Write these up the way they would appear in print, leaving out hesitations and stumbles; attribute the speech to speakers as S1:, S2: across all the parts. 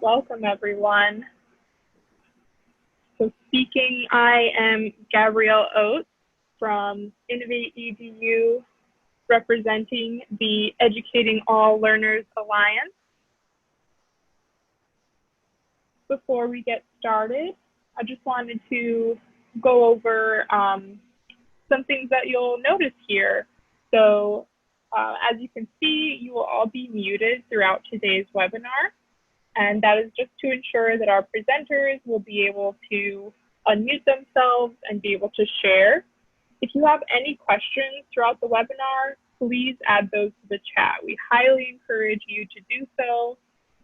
S1: Welcome, everyone. So speaking, I am Gabrielle Oates from Innovate EDU, representing the Educating All Learners Alliance. Before we get started, I just wanted to go over some things that you'll notice here. So as you can see, you will all be muted throughout today's webinar. And that is just to ensure that our presenters will be able to unmute themselves and be able to share. If you have any questions throughout the webinar, please add those to the chat. We highly encourage you to do so,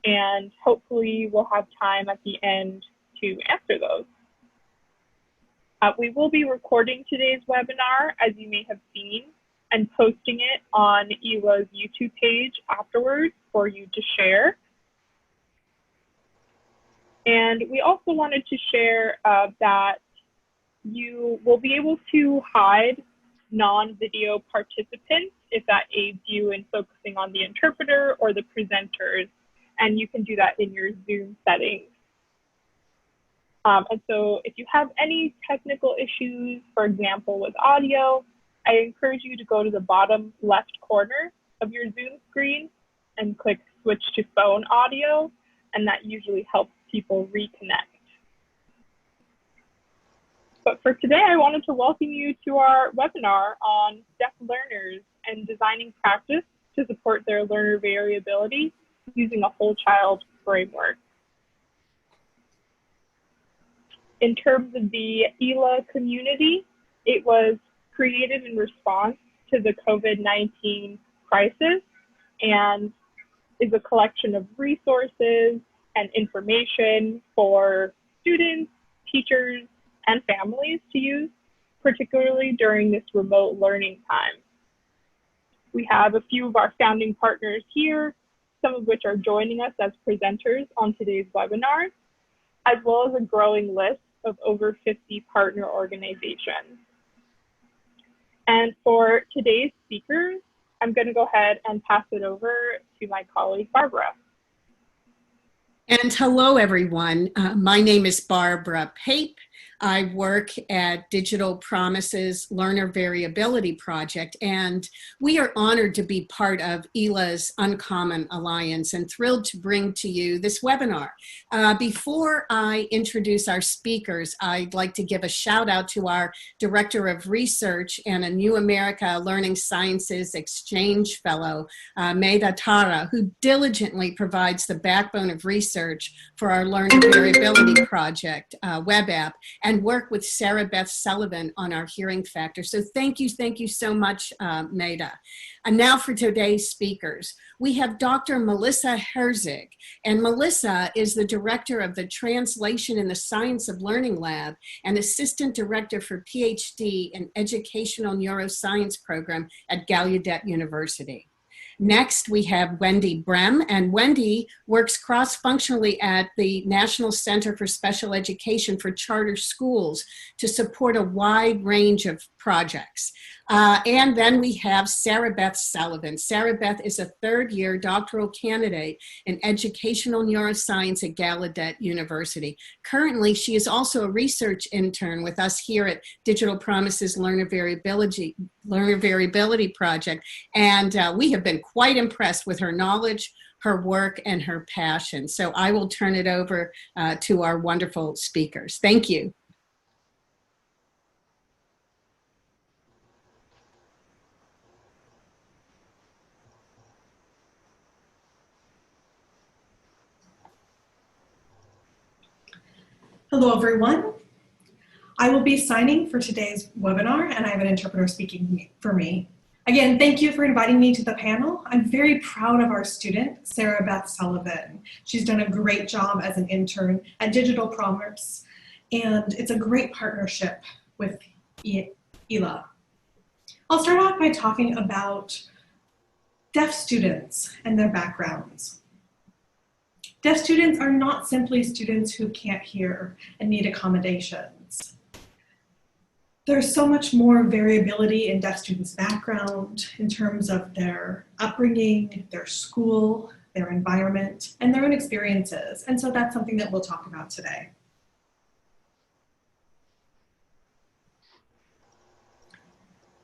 S1: and hopefully we'll have time at the end to answer those. We will be recording today's webinar, as you may have seen, and posting it on ELA's YouTube page afterwards for you to share. And we also wanted to share that you will be able to hide non-video participants if that aids you in focusing on the interpreter or the presenters, and you can do that in your Zoom settings. And so if you have any technical issues, for example, with audio, I encourage you to go to the bottom left corner of your Zoom screen and click switch to phone audio, and that usually helps people reconnect. But for today, I wanted to welcome you to our webinar on deaf learners and designing practice to support their learner variability using a whole child framework. In terms of the ELA community, it was created in response to the COVID-19 crisis and is a collection of resources and information for students, teachers, and families to use, particularly during this remote learning time. We have a few of our founding partners here, some of which are joining us as presenters on today's webinar, as well as a growing list of over 50 partner organizations. And for today's speakers, I'm going to go ahead and pass it over to my colleague, Barbara.
S2: And hello, everyone. My name is Barbara Pape. I work at Digital Promises Learner Variability Project, and we are honored to be part of ELA's Uncommon Alliance and thrilled to bring to you this webinar. Before I introduce our speakers, I'd like to give a shout out to our Director of Research and a New America Learning Sciences Exchange Fellow, Meda Tara, who diligently provides the backbone of research for our Learner Variability Project web app, and work with Sarah Beth Sullivan on our hearing factor. So thank you so much, Meda. And now for today's speakers. We have Dr. Melissa Herzig, and Melissa is the director of the Translation in the Science of Learning Lab and assistant director for PhD in Educational Neuroscience program at Gallaudet University. Next, we have Wendy Brem, and Wendy works cross-functionally at the National Center for Special Education for Charter Schools to support a wide range of projects. And then we have Sarah Beth Sullivan. Sarah Beth is a third-year doctoral candidate in Educational Neuroscience at Gallaudet University. Currently, she is also a research intern with us here at Digital Promises Learner Variability Project, and we have been quite impressed with her knowledge, her work, and her passion. So I will turn it over to our wonderful speakers. Thank you.
S3: Hello, everyone. I will be signing for today's webinar, and I have an interpreter speaking for me. Again, thank you for inviting me to the panel. I'm very proud of our student, Sarah Beth Sullivan. She's done a great job as an intern at Digital Promise, and it's a great partnership with ELA. I'll start off by talking about deaf students and their backgrounds. Deaf students are not simply students who can't hear and need accommodations. There's so much more variability in deaf students' background in terms of their upbringing, their school, their environment, and their own experiences. And so that's something that we'll talk about today.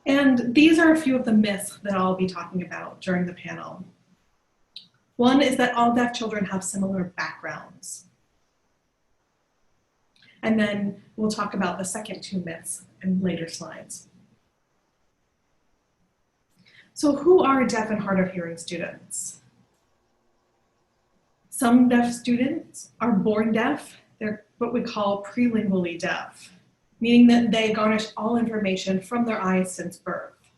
S3: And these are a few of the myths that I'll be talking about during the panel. One is that all deaf children have similar backgrounds. And then we'll talk about the second two myths in later slides. So who are deaf and hard of hearing students? Some deaf students are born deaf. They're what we call prelingually deaf, meaning that they garnish all information from their eyes since birth.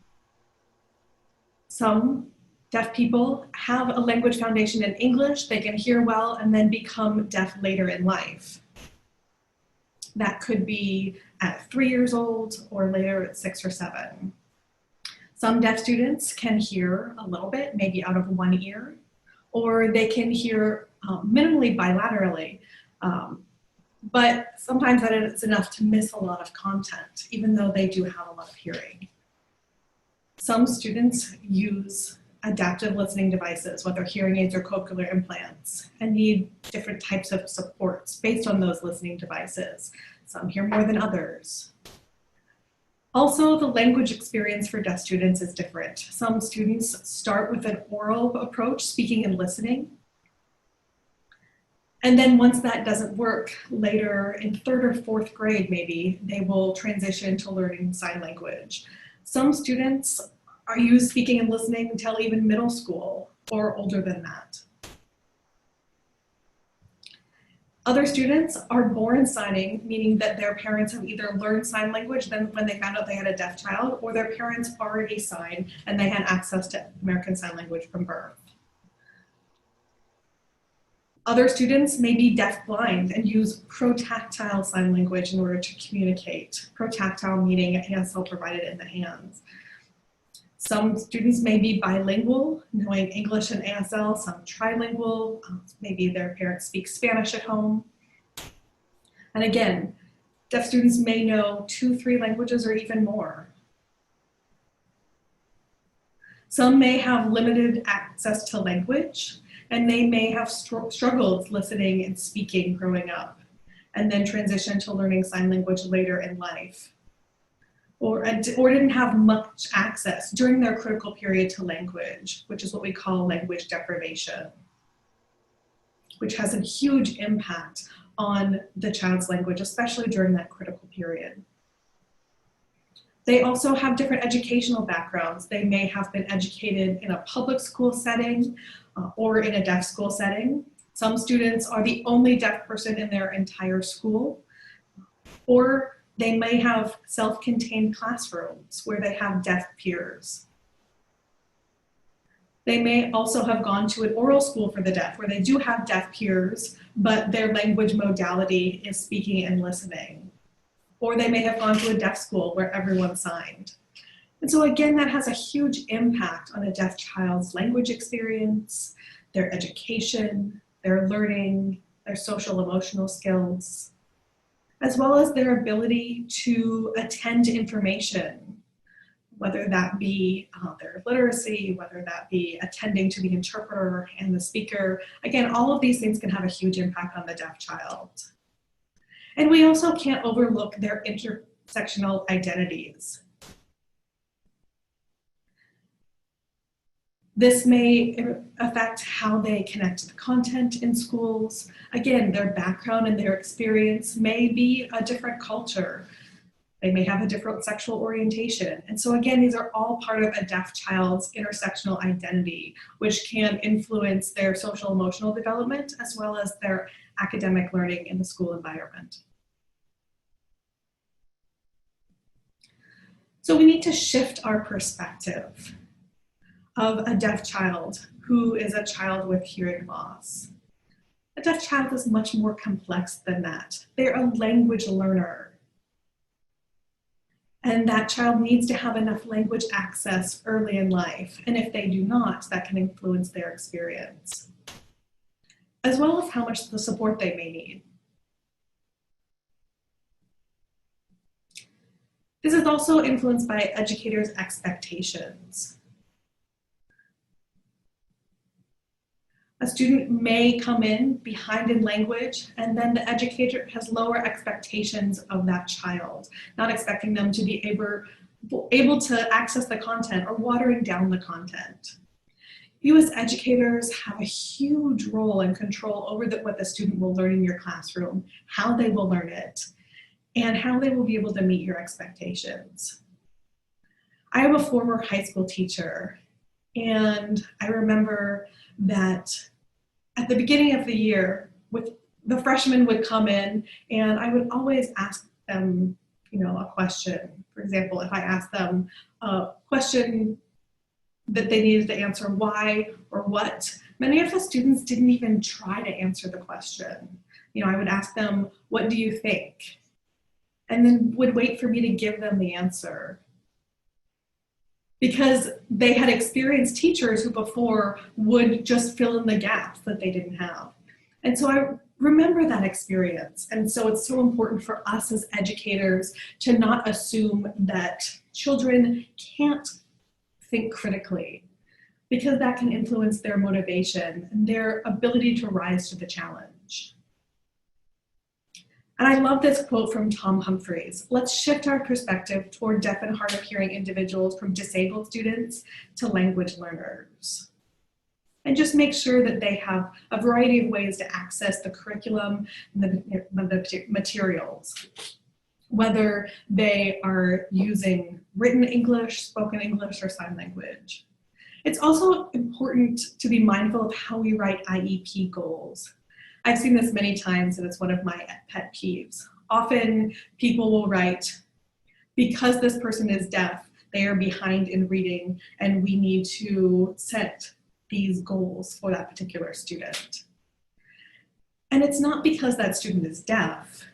S3: Some deaf people have a language foundation in English, they can hear well, and then become deaf later in life. That could be at 3 years old or later at 6 or 7. Some deaf students can hear a little bit, maybe out of one ear, or they can hear minimally bilaterally, but sometimes that is enough to miss a lot of content, even though they do have a lot of hearing. Some students use adaptive listening devices, whether hearing aids or cochlear implants, and need different types of supports based on those listening devices. Some hear more than others. Also, the language experience for deaf students is different. Some students start with an oral approach, speaking and listening. And then once that doesn't work, later in 3rd or 4th grade, maybe, they will transition to learning sign language. Some students are used speaking and listening until even middle school or older than that. Other students are born signing, meaning that their parents have either learned sign language then when they found out they had a deaf child, or their parents already signed and they had access to American Sign Language from birth. Other students may be deaf-blind and use protactile sign language in order to communicate. Protactile meaning a hand cell provided in the hands. Some students may be bilingual, knowing English and ASL, some trilingual, maybe their parents speak Spanish at home. And again, deaf students may know 2-3 languages or even more. Some may have limited access to language, and they may have struggled listening and speaking growing up, and then transition to learning sign language later in life. Or didn't have much access during their critical period to language, which is what we call language deprivation, which has a huge impact on the child's language, especially during that critical period. They also have different educational backgrounds. They may have been educated in a public school setting or in a deaf school setting. Some students are the only deaf person in their entire school, or they may have self-contained classrooms where they have deaf peers. They may also have gone to an oral school for the deaf where they do have deaf peers, but their language modality is speaking and listening. Or they may have gone to a deaf school where everyone signed. And so again, that has a huge impact on a deaf child's language experience, their education, their learning, their social emotional skills, as well as their ability to attend to information, whether that be their literacy, whether that be attending to the interpreter and the speaker. Again, all of these things can have a huge impact on the deaf child. And we also can't overlook their intersectional identities. This may affect how they connect to the content in schools. Again, their background and their experience may be a different culture. They may have a different sexual orientation. And so again, these are all part of a deaf child's intersectional identity, which can influence their social emotional development as well as their academic learning in the school environment. So we need to shift our perspective of a deaf child who is a child with hearing loss. A deaf child is much more complex than that. They're a language learner. And that child needs to have enough language access early in life. And if they do not, that can influence their experience, as well as how much the support they may need. This is also influenced by educators' expectations. A student may come in behind in language, and then the educator has lower expectations of that child, not expecting them to be able to access the content or watering down the content. You as educators have a huge role and control over what the student will learn in your classroom, how they will learn it, and how they will be able to meet your expectations. I am a former high school teacher, and I remember that at the beginning of the year, the freshmen would come in, and I would always ask them, a question. For example, if I asked them a question that they needed to answer why or what, many of the students didn't even try to answer the question. I would ask them, what do you think? And then would wait for me to give them the answer. Because they had experienced teachers who before would just fill in the gaps that they didn't have. And so I remember that experience. And so it's so important for us as educators to not assume that children can't think critically, because that can influence their motivation and their ability to rise to the challenge. And I love this quote from Tom Humphreys. Let's shift our perspective toward deaf and hard of hearing individuals from disabled students to language learners. And just make sure that they have a variety of ways to access the curriculum and the materials, whether they are using written English, spoken English, or sign language. It's also important to be mindful of how we write IEP goals. I've seen this many times, and it's one of my pet peeves. Often people will write, because this person is deaf, they are behind in reading, and we need to set these goals for that particular student. And it's not because that student is deaf.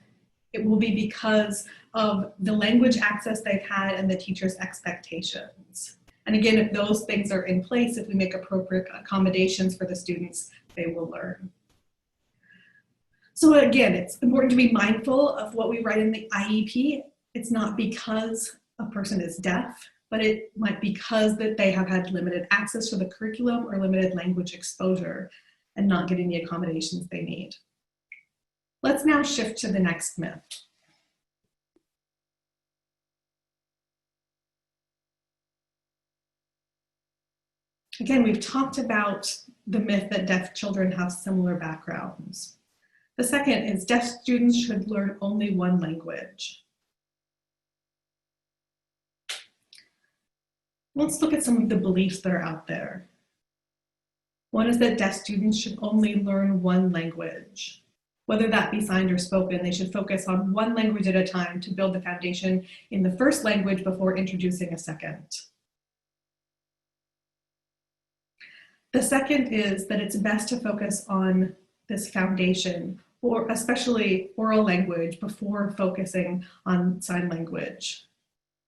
S3: It will be because of the language access they've had and the teacher's expectations. And again, if those things are in place, if we make appropriate accommodations for the students, they will learn. So again, it's important to be mindful of what we write in the IEP. It's not because a person is deaf, but it might be because that they have had limited access to the curriculum or limited language exposure and not getting the accommodations they need. Let's now shift to the next myth. Again, we've talked about the myth that deaf children have similar backgrounds. The second is deaf students should learn only one language. Let's look at some of the beliefs that are out there. One is that deaf students should only learn one language. Whether that be signed or spoken, they should focus on one language at a time to build the foundation in the first language before introducing a second. The second is that it's best to focus on this foundation, or especially oral language, before focusing on sign language.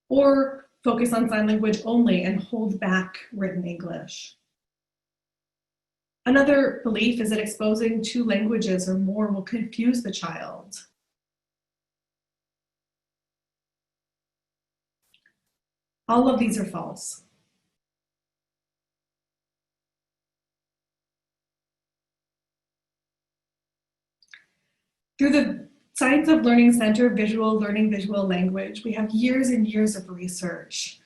S3: Or focus on sign language only and hold back written English. Another belief is that exposing two languages or more will confuse the child. All of these are false. Through the Science of Learning Center Visual Learning Visual Language, we have years and years of research,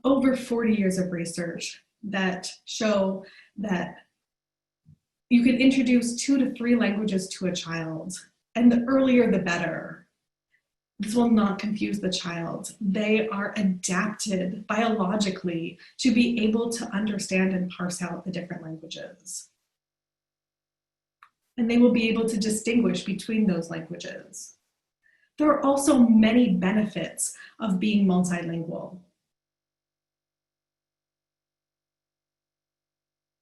S3: over 40 years of research that show that you can introduce 2 to 3 languages to a child, and the earlier the better. This will not confuse the child. They are adapted biologically to be able to understand and parse out the different languages. And they will be able to distinguish between those languages. There are also many benefits of being multilingual.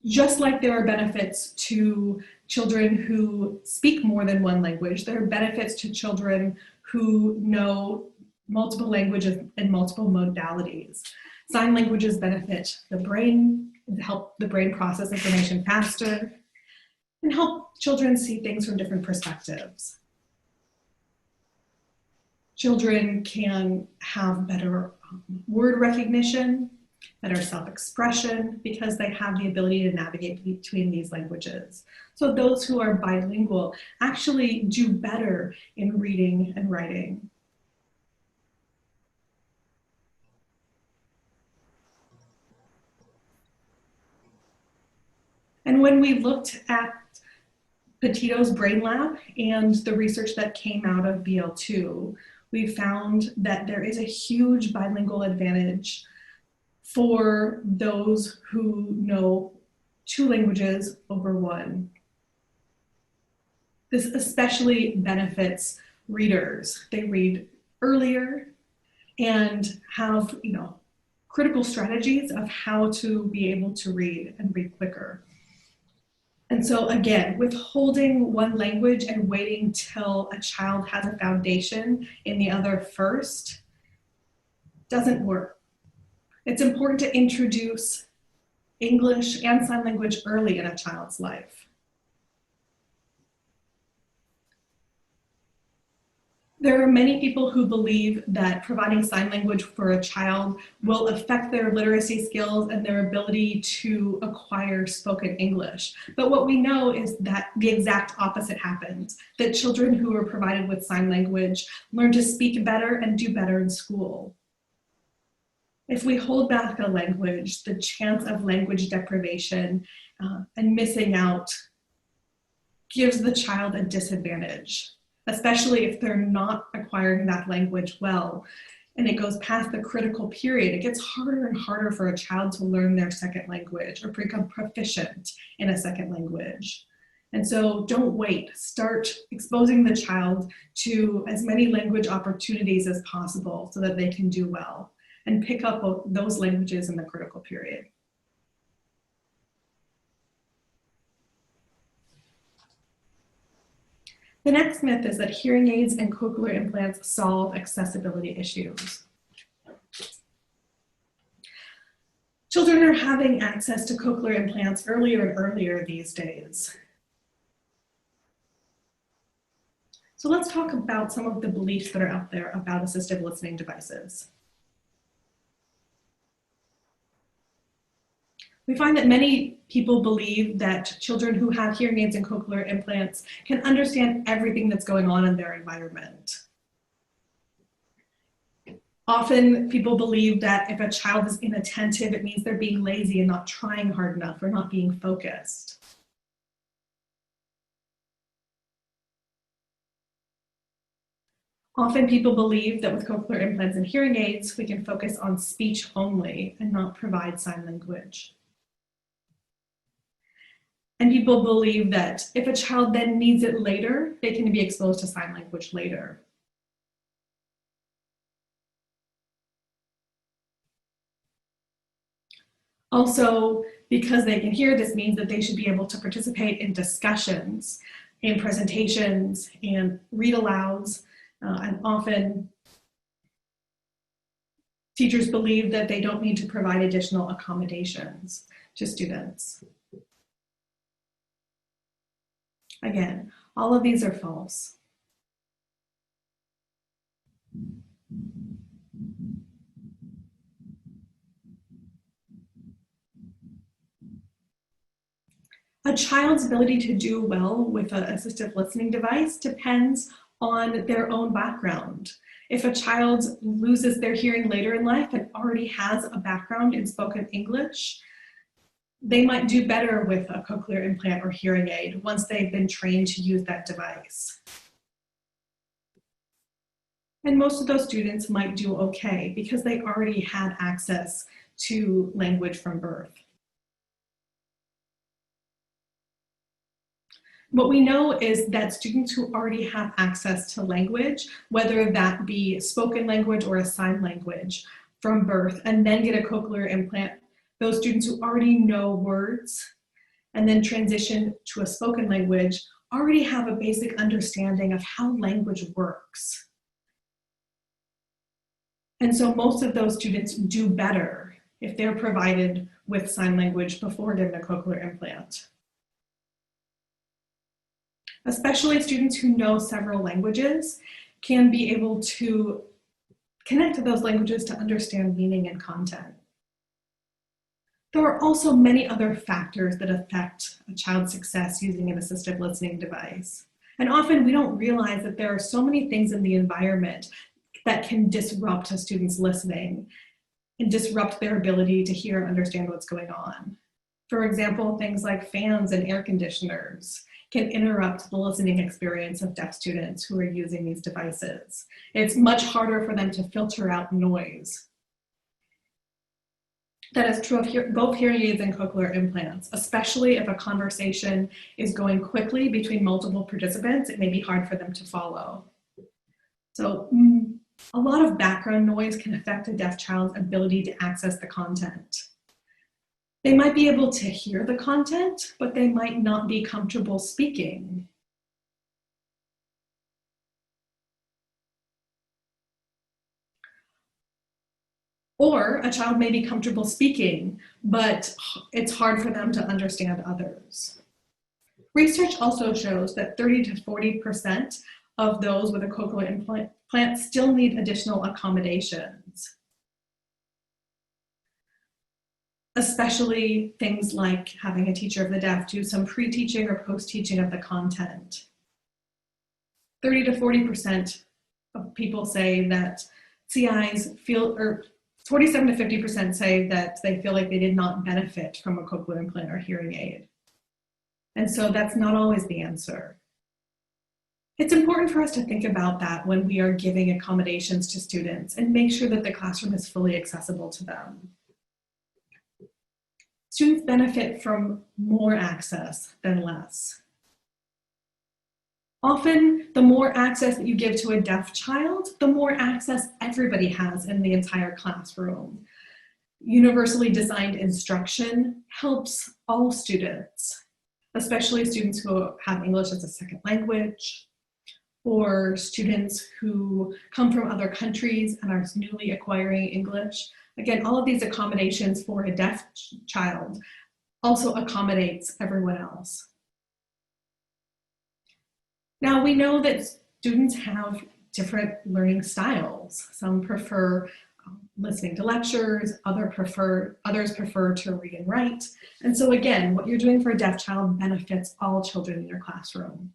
S3: Just like there are benefits to children who speak more than one language, there are benefits to children who know multiple languages and multiple modalities. Sign languages benefit the brain, help the brain process information faster, and help children see things from different perspectives. Children can have better word recognition. better self-expression because they have the ability to navigate between these languages. So those who are bilingual actually do better in reading and writing. And when we looked at Petito's Brain Lab and the research that came out of BL2, we found that there is a huge bilingual advantage for those who know 2 languages over 1. This especially benefits readers. They read earlier and have, critical strategies of how to be able to read and read quicker. And so again, withholding one language and waiting till a child has a foundation in the other first doesn't work. It's important to introduce English and sign language early in a child's life. There are many people who believe that providing sign language for a child will affect their literacy skills and their ability to acquire spoken English. But what we know is that the exact opposite happens, that children who are provided with sign language learn to speak better and do better in school. If we hold back a language, the chance of language deprivation and missing out gives the child a disadvantage, especially if they're not acquiring that language well and it goes past the critical period. It gets harder and harder for a child to learn their second language or become proficient in a second language. And so don't wait. Start exposing the child to as many language opportunities as possible so that they can do well and pick up those languages in the critical period. The next myth is that hearing aids and cochlear implants solve accessibility issues. Children are having access to cochlear implants earlier and earlier these days. So let's talk about some of the beliefs that are out there about assistive listening devices. We find that many people believe that children who have hearing aids and cochlear implants can understand everything that's going on in their environment. Often people believe that if a child is inattentive, it means they're being lazy and not trying hard enough or not being focused. Often people believe that with cochlear implants and hearing aids, we can focus on speech only and not provide sign language. And people believe that if a child then needs it later, they can be exposed to sign language later. Also, because they can hear, this means that they should be able to participate in discussions, in presentations, and read alouds. And often, teachers believe that they don't need to provide additional accommodations to students. Again, all of these are false. A child's ability to do well with an assistive listening device depends on their own background. If a child loses their hearing later in life and already has a background in spoken English, they might do better with a cochlear implant or hearing aid once they've been trained to use that device. And most of those students might do okay because they already had access to language from birth. What we know is that students who already have access to language, whether that be spoken language or a sign language from birth, and then get a cochlear implant, those students who already know words and then transition to a spoken language already have a basic understanding of how language works. And so most of those students do better if they're provided with sign language before getting a cochlear implant. Especially students who know several languages can be able to connect to those languages to understand meaning and content. There are also many other factors that affect a child's success using an assistive listening device. And often we don't realize that there are so many things in the environment that can disrupt a student's listening and disrupt their ability to hear and understand what's going on. For example, things like fans and air conditioners can interrupt the listening experience of deaf students who are using these devices. It's much harder for them to filter out noise. That is true of both hearing aids and cochlear implants, especially if a conversation is going quickly between multiple participants. It may be hard for them to follow. So a lot of background noise can affect a deaf child's ability to access the content. They might be able to hear the content, but they might not be comfortable speaking. Or a child may be comfortable speaking, but it's hard for them to understand others. Research also shows that 30 to 40% of those with a cochlear implant still need additional accommodations, especially things like having a teacher of the deaf do some pre-teaching or post-teaching of the content. 30 to 40% of people say that CIs feel, or 47 to 50% say that they feel like they did not benefit from a cochlear implant or hearing aid. And so that's not always the answer. It's important for us to think about that when we are giving accommodations to students and make sure that the classroom is fully accessible to them. Students benefit from more access than less. Often, the more access that you give to a deaf child, the more access everybody has in the entire classroom. Universally designed instruction helps all students, especially students who have English as a second language, or students who come from other countries and are newly acquiring English. Again, all of these accommodations for a deaf child also accommodates everyone else. Now, we know that students have different learning styles. Some prefer listening to lectures, others prefer to read and write. And so again, what you're doing for a deaf child benefits all children in your classroom.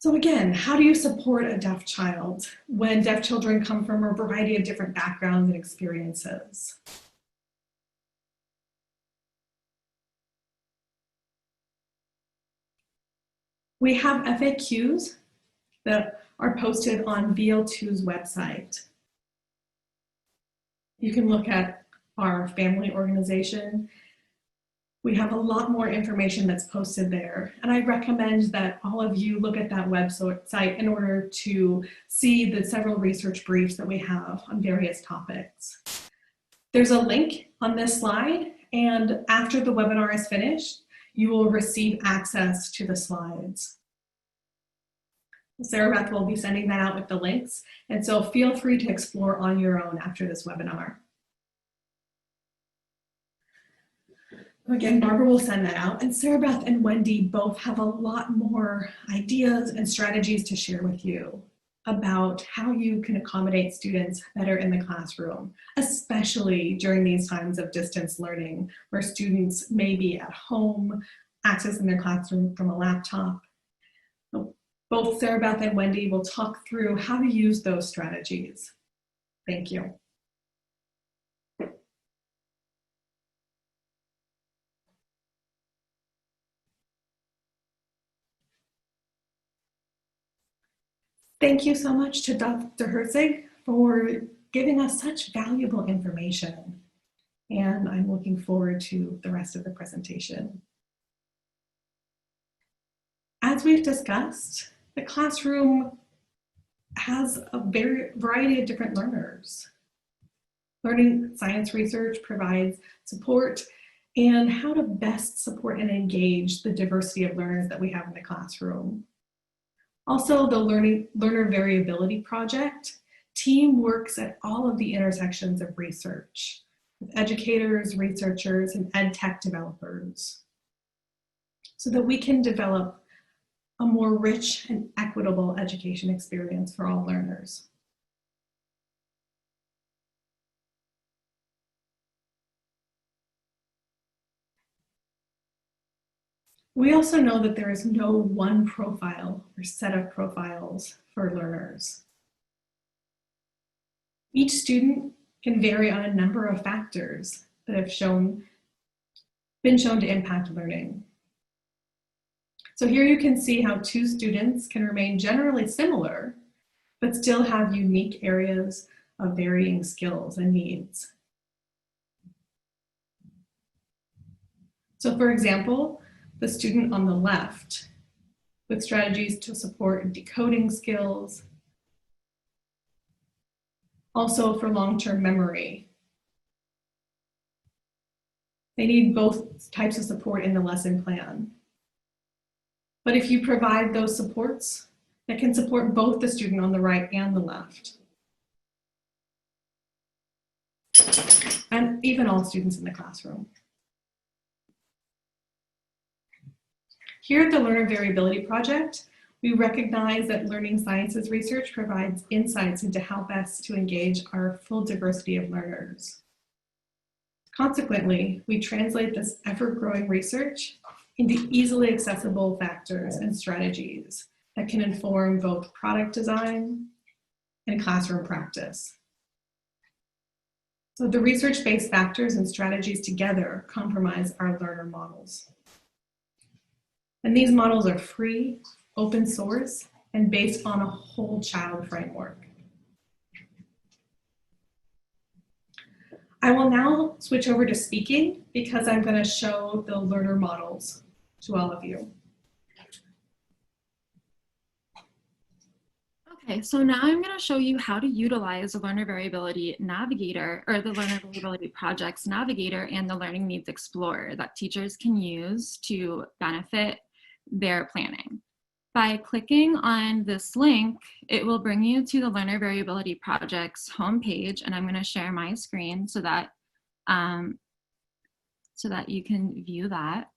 S3: So again, how do you support a deaf child when deaf children come from a variety of different backgrounds and experiences? We have FAQs that are posted on VL2's website. You can look at our family organization. We have a lot more information that's posted there. And I recommend that all of you look at that website in order to see the several research briefs that we have on various topics. There's a link on this slide, and after the webinar is finished, you will receive access to the slides. Sarah Beth will be sending that out with the links, and so feel free to explore on your own after this webinar. Again, Barbara will send that out, and Sarah Beth and Wendy both have a lot more ideas and strategies to share with you about how you can accommodate students better in the classroom, especially during these times of distance learning, where students may be at home, accessing their classroom from a laptop. Both Sarah Beth and Wendy will talk through how to use those strategies. Thank you. Thank you so much to Dr. Herzig for giving us such valuable information. And I'm looking forward to the rest of the presentation. As we've discussed, the classroom has a variety of different learners. Learning science research provides support and how to best support and engage the diversity of learners that we have in the classroom. Also, the Learner Variability Project team works at all of the intersections of research with educators, researchers, and ed tech developers so that we can develop a more rich and equitable education experience for all learners. We also know that there is no one profile or set of profiles for learners. Each student can vary on a number of factors that have been shown to impact learning. So here you can see how two students can remain generally similar, but still have unique areas of varying skills and needs. So for example, the student on the left with strategies to support decoding skills, also for long-term memory. They need both types of support in the lesson plan. But if you provide those supports, that can support both the student on the right and the left, and even all students in the classroom. Here at the Learner Variability Project, we recognize that learning sciences research provides insights into how best to engage our full diversity of learners. Consequently, we translate this ever-growing research into easily accessible factors and strategies that can inform both product design and classroom practice. So the research-based factors and strategies together comprise our learner models. And these models are free, open source, and based on a whole child framework. I will now switch over to speaking because I'm going to show the learner models to all of you.
S4: Okay, so now I'm going to show you how to utilize the Learner Variability Navigator, or the Learner Variability Project's Navigator and the Learning Needs Explorer that teachers can use to benefit their planning. By clicking on this link, it will bring you to the Learner Variability Project's homepage, and I'm going to share my screen so that you can view that.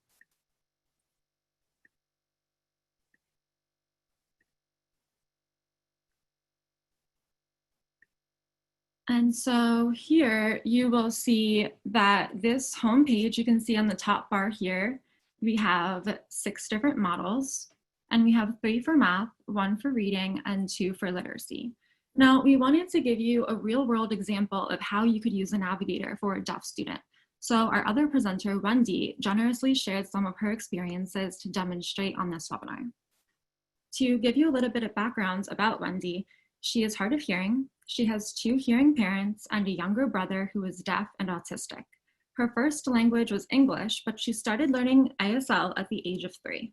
S4: And so here you will see that this homepage, you can see on the top bar here, we have 6 different models, and we have 3 for math, 1 for reading, and 2 for literacy. Now, we wanted to give you a real-world example of how you could use a Navigator for a deaf student. So our other presenter, Wendy, generously shared some of her experiences to demonstrate on this webinar. To give you a little bit of background about Wendy, she is hard of hearing. She has 2 hearing parents and a younger brother who is deaf and autistic. Her first language was English, but she started learning ASL at the age of 3.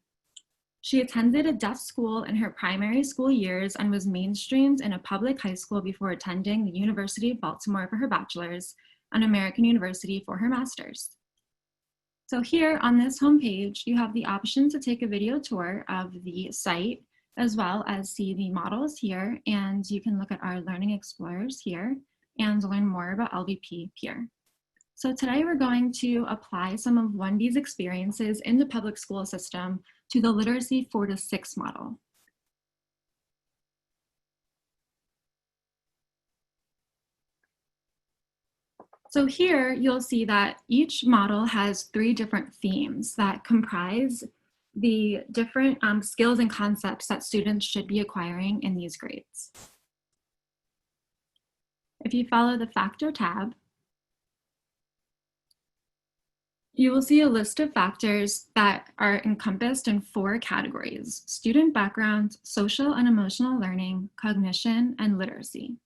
S4: She attended a deaf school in her primary school years and was mainstreamed in a public high school before attending the University of Baltimore for her bachelor's and American University for her master's. So here on this homepage, you have the option to take a video tour of the site, as well as see the models here, and you can look at our learning explorers here and learn more about LVP here. So today we're going to apply some of Wendy's experiences in the public school system to the literacy 4 to 6 model. So here you'll see that each model has 3 different themes that comprise the different skills and concepts that students should be acquiring in these grades. If you follow the Factor tab, you will see a list of factors that are encompassed in 4 categories: student background, social and emotional learning, cognition, and literacy.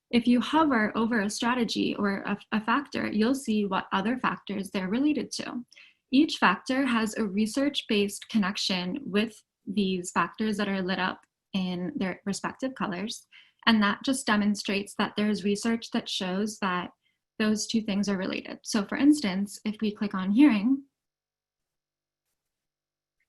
S4: If you hover over a strategy or a factor, you'll see what other factors they're related to. Each factor has a research-based connection with these factors that are lit up in their respective colors, and that just demonstrates that there's research that shows that those 2 things are related. So for instance, if we click on hearing,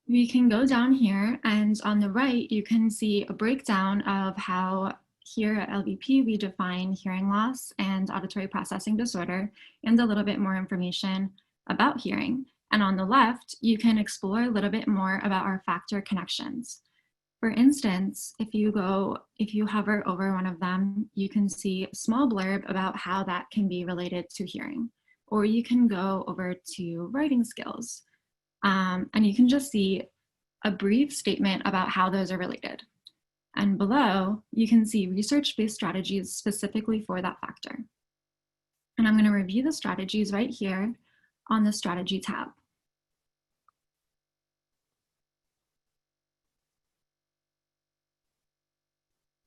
S4: we can go down here, and on the right, you can see a breakdown of how here at LVP, we define hearing loss and auditory processing disorder, and a little bit more information about hearing. And on the left, you can explore a little bit more about our factor connections. For instance, if you hover over one of them, you can see a small blurb about how that can be related to hearing. Or you can go over to writing skills. And you can just see a brief statement about how those are related. And below, you can see research-based strategies specifically for that factor. And I'm going to review the strategies right here on the strategy tab.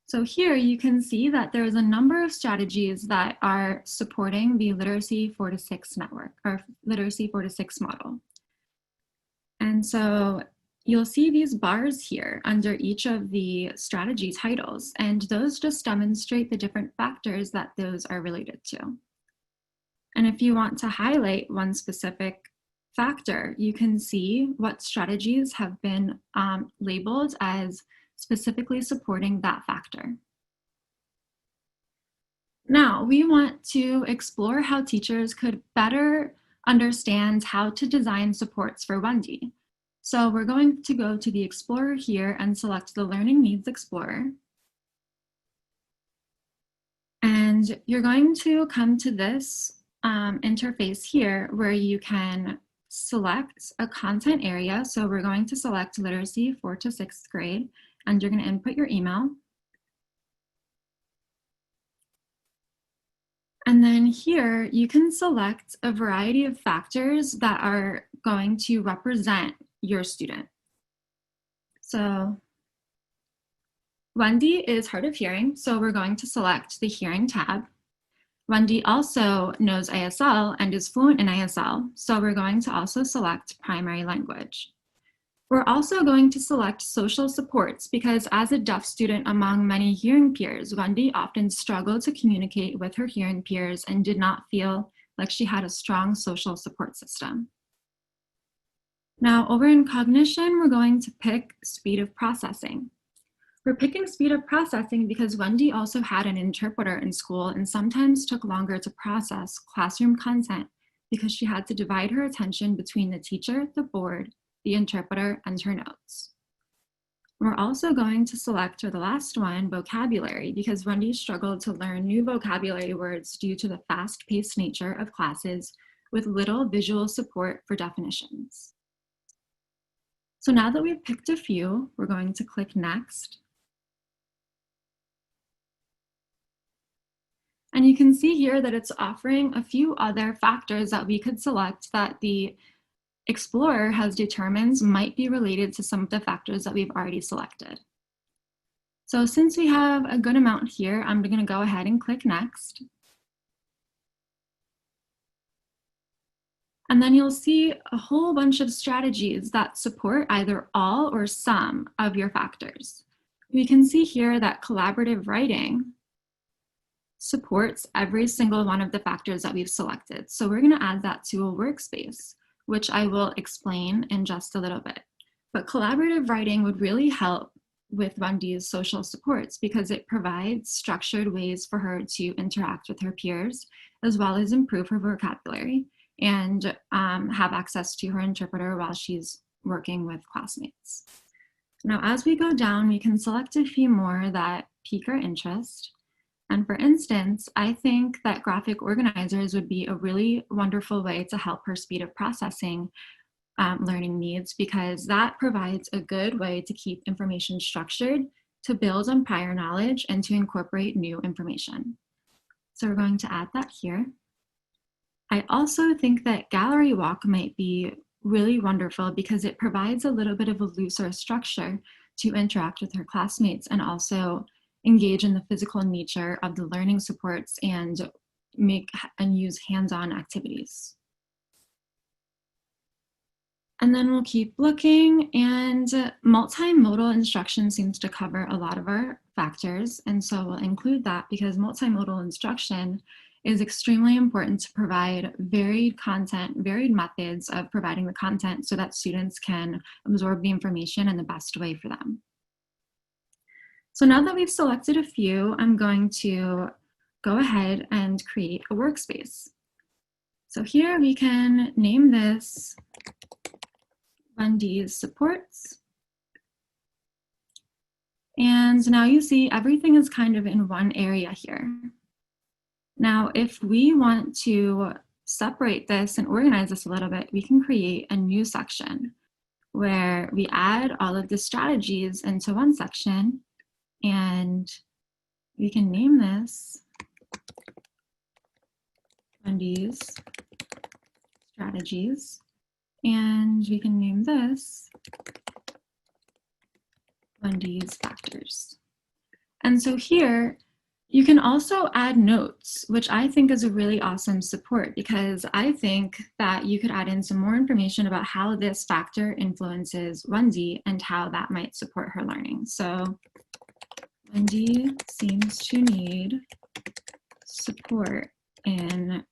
S4: So here you can see that there's a number of strategies that are supporting the Literacy 4 to 6 network, or Literacy 4 to 6 model. And so you'll see these bars here under each of the strategy titles, and those just demonstrate the different factors that those are related to. And if you want to highlight one specific factor, you can see what strategies have been labeled as specifically supporting that factor. Now, we want to explore how teachers could better understand how to design supports for Wendy. So we're going to go to the Explorer here and select the Learning Needs Explorer. And you're going to come to this interface here where you can select a content area. So we're going to select Literacy 4 to 6th grade, and you're going to input your email. And then here you can select a variety of factors that are going to represent your student. So Wendy is hard of hearing, so we're going to select the Hearing tab. Wendy also knows ASL and is fluent in ASL, so we're going to also select Primary Language. We're also going to select social supports because as a deaf student among many hearing peers, Wendy often struggled to communicate with her hearing peers and did not feel like she had a strong social support system. Now, over in cognition, we're going to pick speed of processing. We're picking speed of processing because Wendy also had an interpreter in school and sometimes took longer to process classroom content because she had to divide her attention between the teacher, the board, the interpreter, and her notes. We're also going to select, for the last one, vocabulary, because Wendy struggled to learn new vocabulary words due to the fast-paced nature of classes with little visual support for definitions. So now that we've picked a few, we're going to click Next. And you can see here that it's offering a few other factors that we could select that the Explorer has determined might be related to some of the factors that we've already selected. So since we have a good amount here, I'm going to go ahead and click Next. And then you'll see a whole bunch of strategies that support either all or some of your factors. We can see here that collaborative writing supports every single one of the factors that we've selected. So we're going to add that to a workspace, which I will explain in just a little bit. But collaborative writing would really help with Wendy's social supports because it provides structured ways for her to interact with her peers, as well as improve her vocabulary and have access to her interpreter while she's working with classmates. Now, as we go down, we can select a few more that pique our interest. And for instance, I think that graphic organizers would be a really wonderful way to help her speed of processing learning needs because that provides a good way to keep information structured, to build on prior knowledge, and to incorporate new information. So we're going to add that here. I also think that gallery walk might be really wonderful because it provides a little bit of a looser structure to interact with her classmates and also engage in the physical nature of the learning supports and make and use hands-on activities. And then we'll keep looking, and multimodal instruction seems to cover a lot of our factors, and so we'll include that because multimodal instruction is extremely important to provide varied content, varied methods of providing the content so that students can absorb the information in the best way for them. So now that we've selected a few, I'm going to go ahead and create a workspace. So here we can name this Wendy's Supports. And now you see everything is kind of in one area here. Now, if we want to separate this and organize this a little bit, we can create a new section where we add all of the strategies into one section, and we can name this Wendy's strategies, and we can name this Wendy's factors. And so here, you can also add notes, which I think is a really awesome support, because I think that you could add in some more information about how this factor influences Wendy and how that might support her learning. So Wendy seems to need support in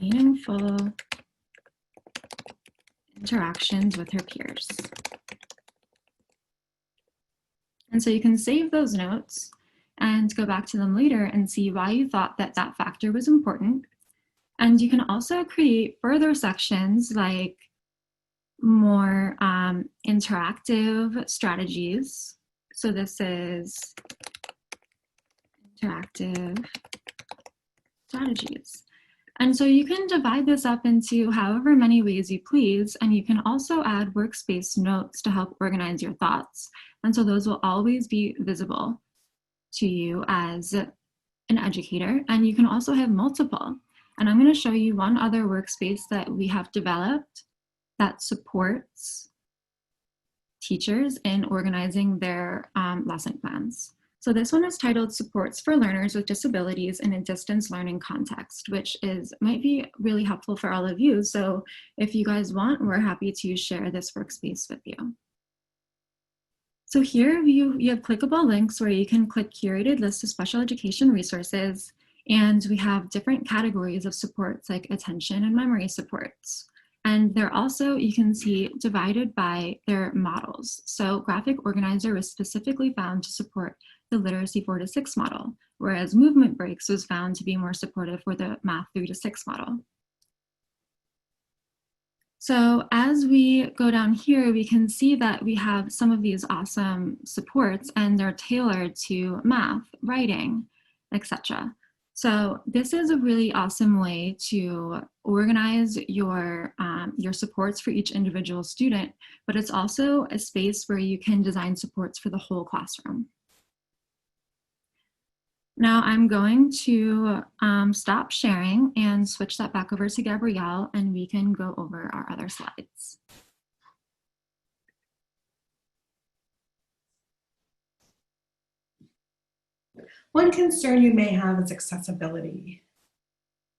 S4: meaningful interactions with her peers. And so you can save those notes and go back to them later and see why you thought that that factor was important. And you can also create further sections like more interactive strategies. So this is interactive strategies. And so you can divide this up into however many ways you please, and you can also add workspace notes to help organize your thoughts. And so those will always be visible to you as an educator, and you can also have multiple. And I'm going to show you one other workspace that we have developed that supports teachers in organizing their lesson plans. So this one is titled Supports for Learners with Disabilities in a Distance Learning Context, which might be really helpful for all of you. So if you guys want, we're happy to share this workspace with you. So here you have clickable links where you can click curated list of special education resources, and we have different categories of supports like attention and memory supports. And they're also, you can see, divided by their models. So Graphic Organizer was specifically found to support the Literacy 4 to 6 model, whereas Movement Breaks was found to be more supportive for the Math 3 to 6 model. So as we go down here, we can see that we have some of these awesome supports, and they're tailored to math, writing, etc. So this is a really awesome way to organize your supports for each individual student, but it's also a space where you can design supports for the whole classroom. Now I'm going to stop sharing and switch that back over to Gabrielle, and we can go over our other slides.
S3: One concern you may have is accessibility.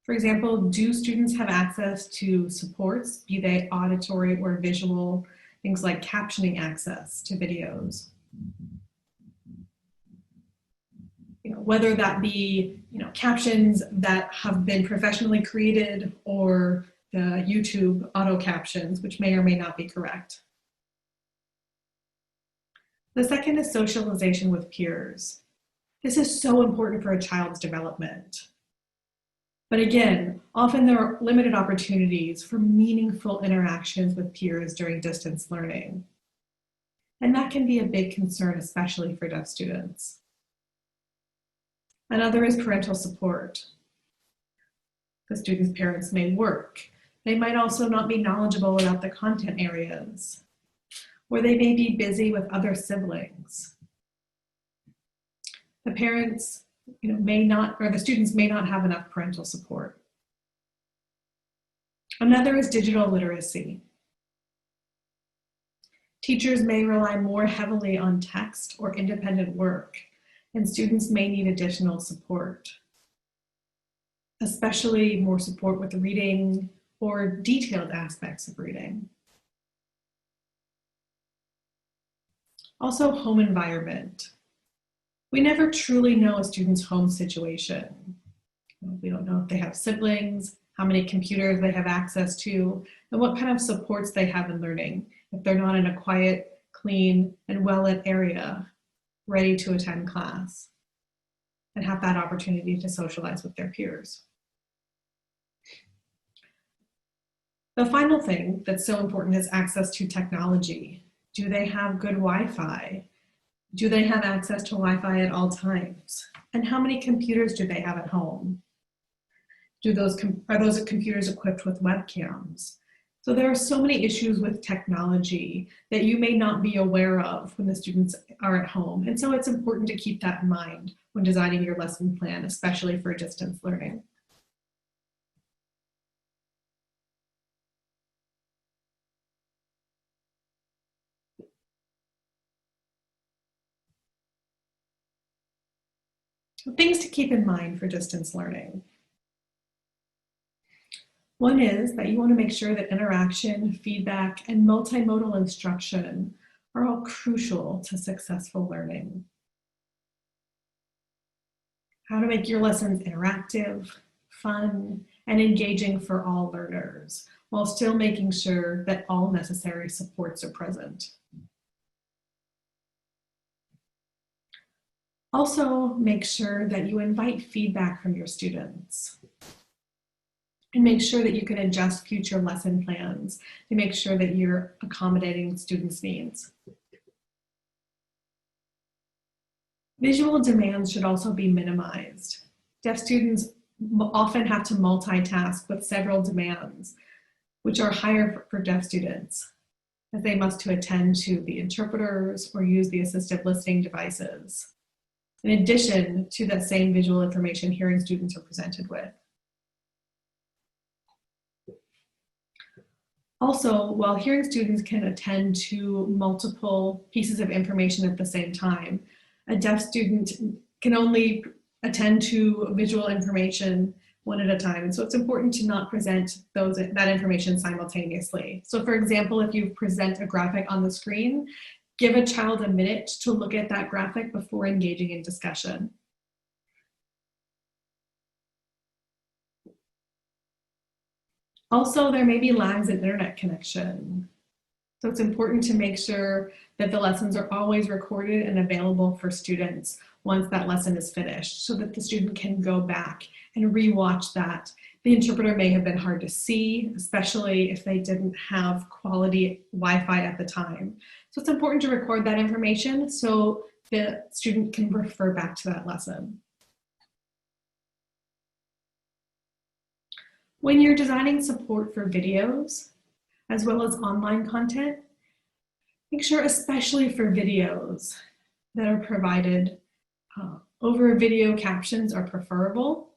S3: For example, do students have access to supports, be they auditory or visual, things like captioning access to videos? Whether that be captions that have been professionally created or the YouTube auto captions, which may or may not be correct. The second is socialization with peers. This is so important for a child's development. But again, often there are limited opportunities for meaningful interactions with peers during distance learning. And that can be a big concern, especially for deaf students. Another is parental support. The student's parents may work. They might also not be knowledgeable about the content areas, or they may be busy with other siblings. The parents may not, or the students may not have enough parental support. Another is digital literacy. Teachers may rely more heavily on text or independent work, and students may need additional support, especially more support with reading or detailed aspects of reading. Also, home environment. We never truly know a student's home situation. We don't know if they have siblings, how many computers they have access to, and what kind of supports they have in learning if they're not in a quiet, clean, and well-lit area, ready to attend class and have that opportunity to socialize with their peers. The final thing that's so important is access to technology. Do they have good Wi-Fi? Do they have access to Wi-Fi at all times? And how many computers do they have at home? Are those computers equipped with webcams? So there are so many issues with technology that you may not be aware of when the students are at home. And so it's important to keep that in mind when designing your lesson plan, especially for distance learning. Things to keep in mind for distance learning. One is that you want to make sure that interaction, feedback, and multimodal instruction are all crucial to successful learning. How to make your lessons interactive, fun, and engaging for all learners, while still making sure that all necessary supports are present. Also, make sure that you invite feedback from your students. And make sure that you can adjust future lesson plans to make sure that you're accommodating students' needs. Visual demands should also be minimized. Deaf students often have to multitask with several demands, which are higher for deaf students, as they must to attend to the interpreters or use the assistive listening devices, in addition to that same visual information hearing students are presented with. Also, while hearing students can attend to multiple pieces of information at the same time, a deaf student can only attend to visual information one at a time. And so it's important to not present that information simultaneously. So for example, if you present a graphic on the screen, give a child a minute to look at that graphic before engaging in discussion. Also, there may be lags in internet connection. So it's important to make sure that the lessons are always recorded and available for students once that lesson is finished, so that the student can go back and rewatch that. The interpreter may have been hard to see, especially if they didn't have quality Wi-Fi at the time. So it's important to record that information so the student can refer back to that lesson. When you're designing support for videos, as well as online content, make sure, especially for videos that are provided over video, captions are preferable.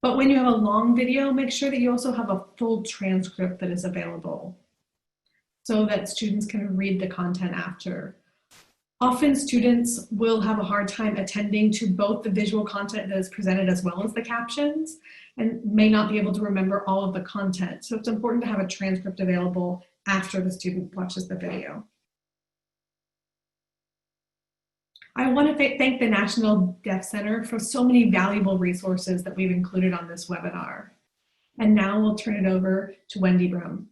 S3: But when you have a long video, make sure that you also have a full transcript that is available so that students can read the content after. Often students will have a hard time attending to both the visual content that is presented as well as the captions and may not be able to remember all of the content. So it's important to have a transcript available after the student watches the video. I want to thank the National Deaf Center for so many valuable resources that we've included on this webinar. And now we'll turn it over to Wendy Brum.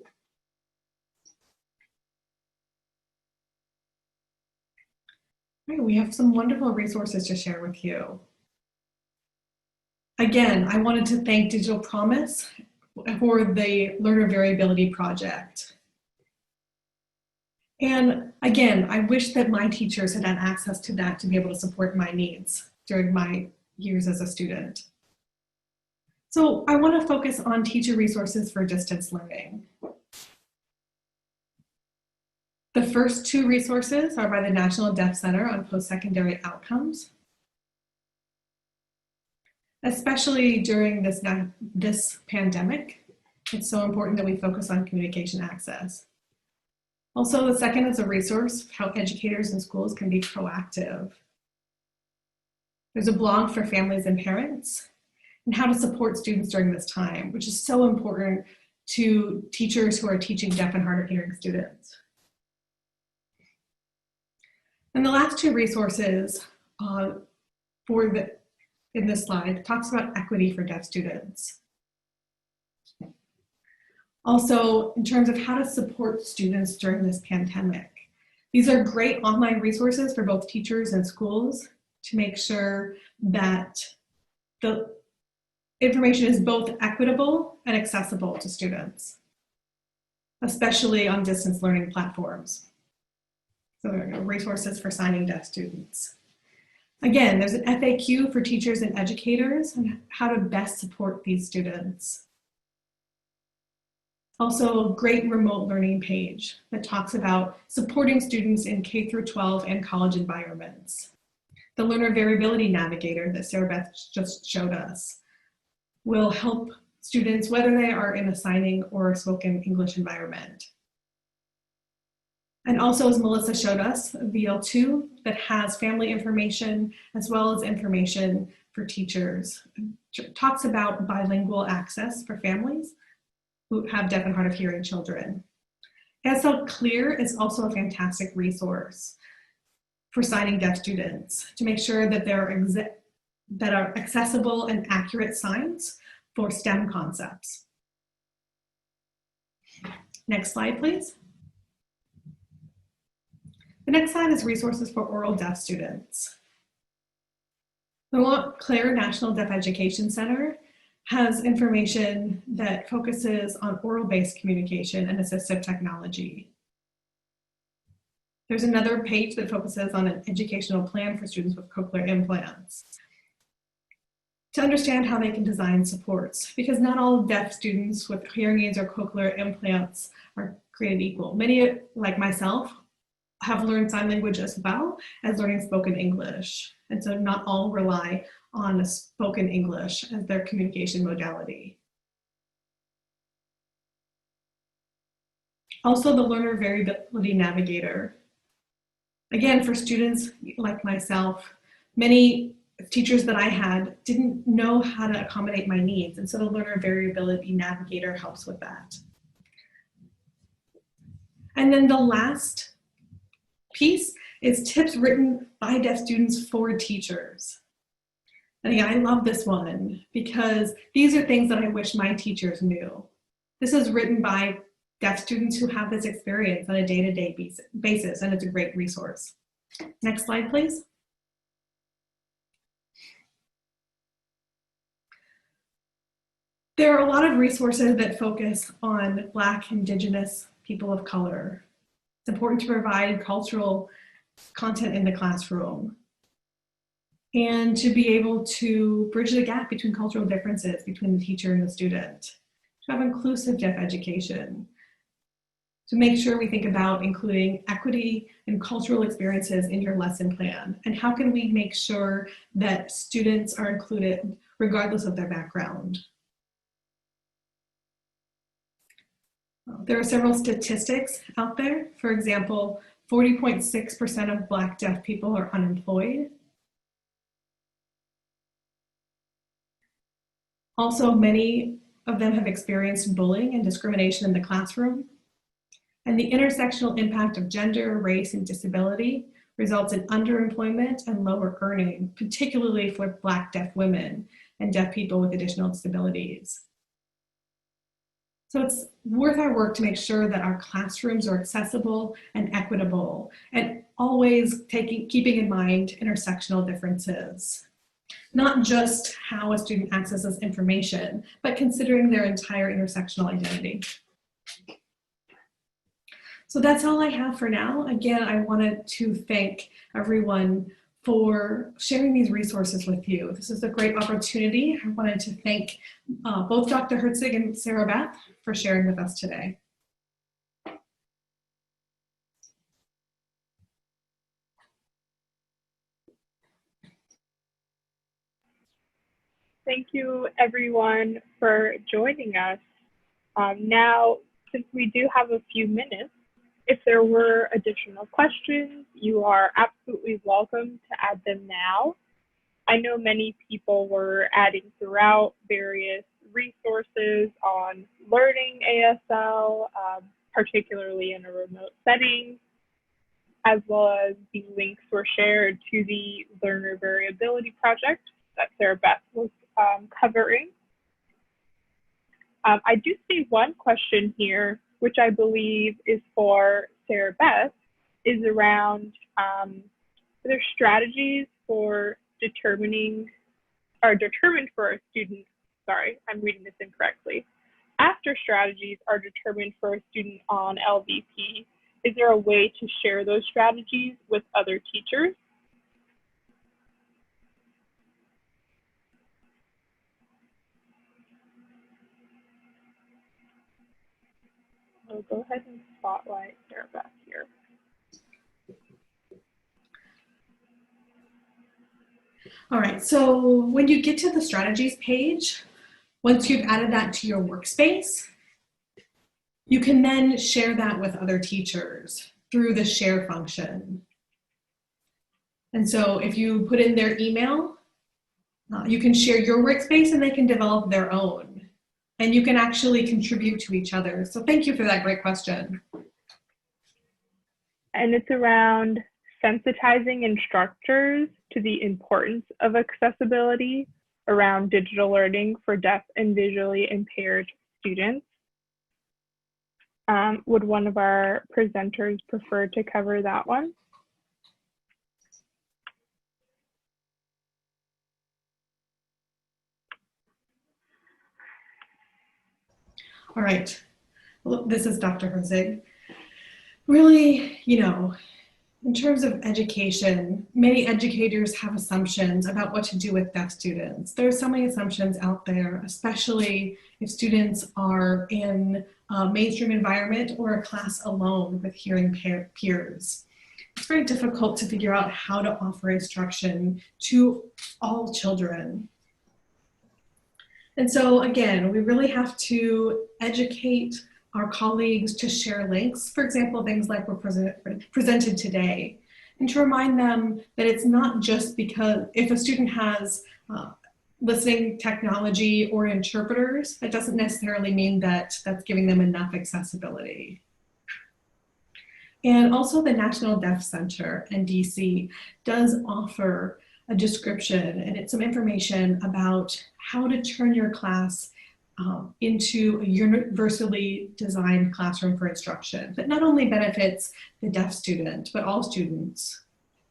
S3: We have some wonderful resources to share with you. Again, I wanted to thank Digital Promise for the Learner Variability Project. And again, I wish that my teachers had had access to that to be able to support my needs during my years as a student. So I want to focus on teacher resources for distance learning. The first two resources are by the National Deaf Center on post-secondary outcomes. Especially during this pandemic, it's so important that we focus on communication access. Also, the second is a resource of how educators and schools can be proactive. There's a blog for families and parents and how to support students during this time, which is so important to teachers who are teaching deaf and hard of hearing students. And the last two resources in this slide talks about equity for deaf students. Also, in terms of how to support students during this pandemic. These are great online resources for both teachers and schools to make sure that the information is both equitable and accessible to students, especially on distance learning platforms. So there are resources for signing deaf students. Again, there's an FAQ for teachers and educators on how to best support these students. Also, a great remote learning page that talks about supporting students in K through 12 and college environments. The Learner Variability Navigator that Sarah Beth just showed us will help students whether they are in a signing or a spoken English environment. And also, as Melissa showed us, VL2 that has family information as well as information for teachers. It talks about bilingual access for families who have deaf and hard of hearing children. ASL Clear is also a fantastic resource for signing deaf students to make sure that there are accessible and accurate signs for STEM concepts. Next slide, please. The next slide is resources for oral deaf students. The Montclair National Deaf Education Center has information that focuses on oral-based communication and assistive technology. There's another page that focuses on an educational plan for students with cochlear implants to understand how they can design supports, because not all deaf students with hearing aids or cochlear implants are created equal. Many, like myself, have learned sign language as well as learning spoken English. And so not all rely on spoken English as their communication modality. Also, the Learner Variability Navigator. Again, for students like myself, many teachers that I had didn't know how to accommodate my needs. And so the Learner Variability Navigator helps with that. And then the last piece is tips written by deaf students for teachers. And again, I love this one because these are things that I wish my teachers knew. This is written by deaf students who have this experience on a day-to-day basis, and it's a great resource. Next slide, please. There are a lot of resources that focus on Black, Indigenous, people of color. It's important to provide cultural content in the classroom and to be able to bridge the gap between cultural differences between the teacher and the student, to have inclusive deaf education, to make sure we think about including equity and cultural experiences in your lesson plan, and how can we make sure that students are included regardless of their background. There are several statistics out there. For example, 40.6% of Black deaf people are unemployed. Also, many of them have experienced bullying and discrimination in the classroom. And the intersectional impact of gender, race, and disability results in underemployment and lower earning, particularly for Black deaf women and deaf people with additional disabilities. So it's worth our work to make sure that our classrooms are accessible and equitable, and always keeping in mind intersectional differences. Not just how a student accesses information, but considering their entire intersectional identity. So that's all I have for now. Again, I wanted to thank everyone for sharing these resources with you. This is a great opportunity. I wanted to thank both Dr. Herzig and Sarah Beth for sharing with us today.
S1: Thank you, everyone, for joining us. Now, since we do have a few minutes, if there were additional questions, you are absolutely welcome to add them now. I know many people were adding throughout various resources on learning ASL, particularly in a remote setting, as well as the links were shared to the Learner Variability Project that Sarah Beth was covering. I do see one question here, which I believe is for Sarah Beth, is around their strategies for determined for a student, sorry, I'm reading this incorrectly. After strategies are determined for a student on LVP, is there a way to share those strategies with other teachers? I'll go ahead and spotlight Sarah Beth here.
S3: All right, so when you get to the strategies page, once you've added that to your workspace, you can then share that with other teachers through the share function. And so if you put in their email, you can share your workspace and they can develop their own. And you can actually contribute to each other. So thank you for that great question.
S1: And it's around sensitizing instructors to the importance of accessibility around digital learning for deaf and visually impaired students. Would one of our presenters prefer to cover that one?
S3: All right, well, this is Dr. Herzig. Really, in terms of education, many educators have assumptions about what to do with deaf students. There are so many assumptions out there, especially if students are in a mainstream environment or a class alone with hearing peers. It's very difficult to figure out how to offer instruction to all children. And so again, we really have to educate our colleagues to share links, for example, things like were presented today, and to remind them that it's not just because if a student has listening technology or interpreters, that doesn't necessarily mean that that's giving them enough accessibility. And also the National Deaf Center, NDC, does offer a description, and it's some information about how to turn your class into a universally designed classroom for instruction that not only benefits the deaf student, but all students.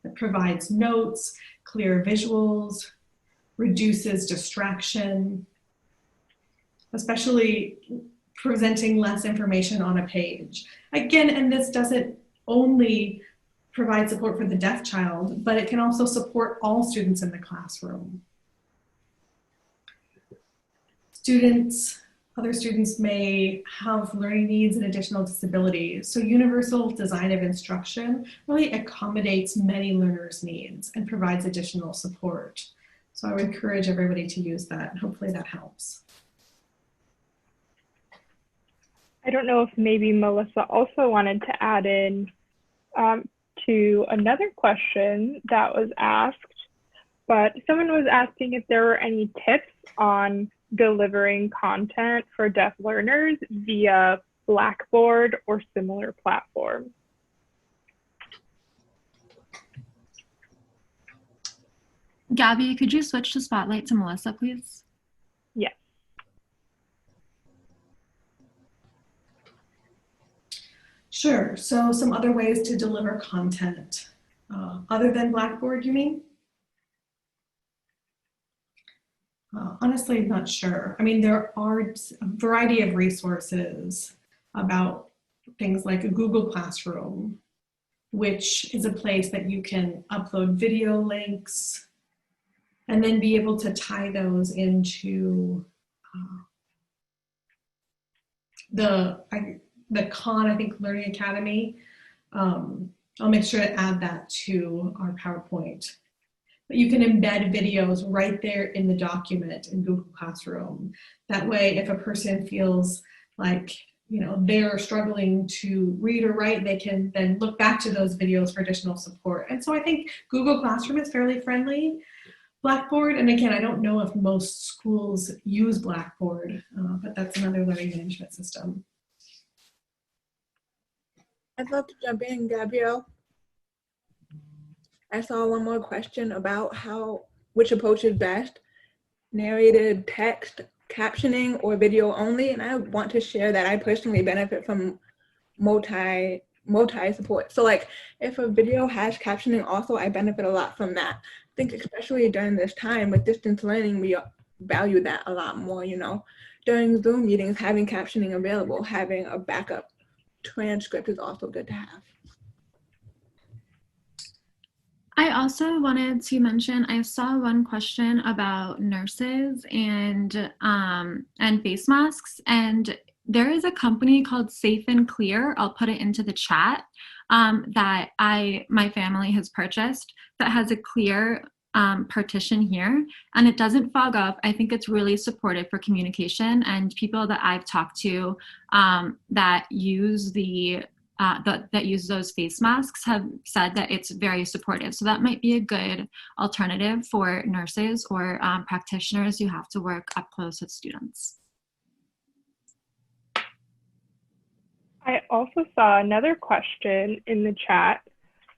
S3: It provides notes, clear visuals, reduces distraction, especially presenting less information on a page. Again, and this doesn't only provide support for the deaf child, but it can also support all students in the classroom. Other students may have learning needs and additional disabilities. So universal design of instruction really accommodates many learners' needs and provides additional support. So I would encourage everybody to use that. Hopefully that helps.
S1: I don't know if maybe Melissa also wanted to add in to another question that was asked, but someone was asking if there were any tips on delivering content for deaf learners via Blackboard or similar platforms.
S4: Gabby, could you switch the spotlight to Melissa, please?
S1: Yes.
S3: Sure, so some other ways to deliver content. Other than Blackboard, you mean? Honestly, I'm not sure. I mean, there are a variety of resources about things like a Google Classroom, which is a place that you can upload video links and then be able to tie those into the Khan, I think, Learning Academy. I'll make sure to add that to our PowerPoint. But you can embed videos right there in the document in Google Classroom. That way, if a person feels like they're struggling to read or write, they can then look back to those videos for additional support. And so I think Google Classroom is fairly friendly. Blackboard, and again, I don't know if most schools use Blackboard, but that's another learning management system.
S5: I'd love to jump in, Gabrielle. I saw one more question about which approach is best, narrated text, captioning, or video only. And I want to share that I personally benefit from multi support. So like if a video has captioning also, I benefit a lot from that. I think especially during this time with distance learning, we value that a lot more, During Zoom meetings, having captioning available, having a backup transcript is also good to have.
S4: I also wanted to mention, I saw one question about nurses and face masks, and there is a company called Safe and Clear. I'll put it into the chat that my family has purchased that has a clear partition here, and it doesn't fog up. I think it's really supportive for communication, and people that I've talked to that use that use those face masks have said that it's very supportive. So that might be a good alternative for nurses or practitioners who have to work up close with students.
S1: I also saw another question in the chat,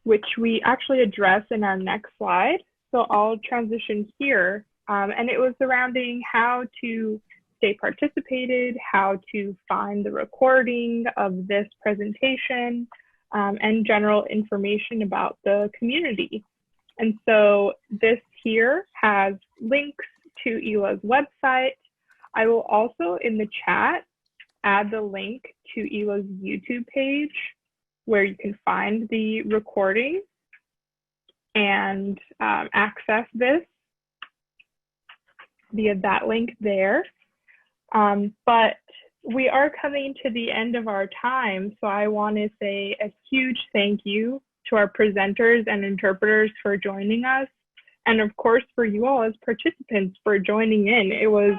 S1: which we actually address in our next slide. So I'll transition here. And it was surrounding how to stay participated, how to find the recording of this presentation, and general information about the community. And so this here has links to ELA's website. I will also in the chat add the link to ELA's YouTube page where you can find the recording and access this via that link there. But we are coming to the end of our time, so I want to say a huge thank you to our presenters and interpreters for joining us, and of course for you all as participants for joining in. It was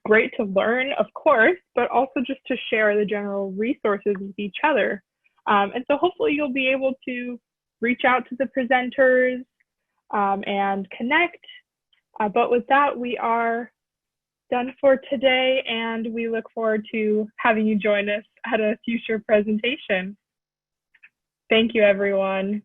S1: great to learn, of course, but also just to share the general resources with each other. And so hopefully you'll be able to reach out to the presenters and connect. But with that, we are done for today, and we look forward to having you join us at a future presentation. Thank you, everyone.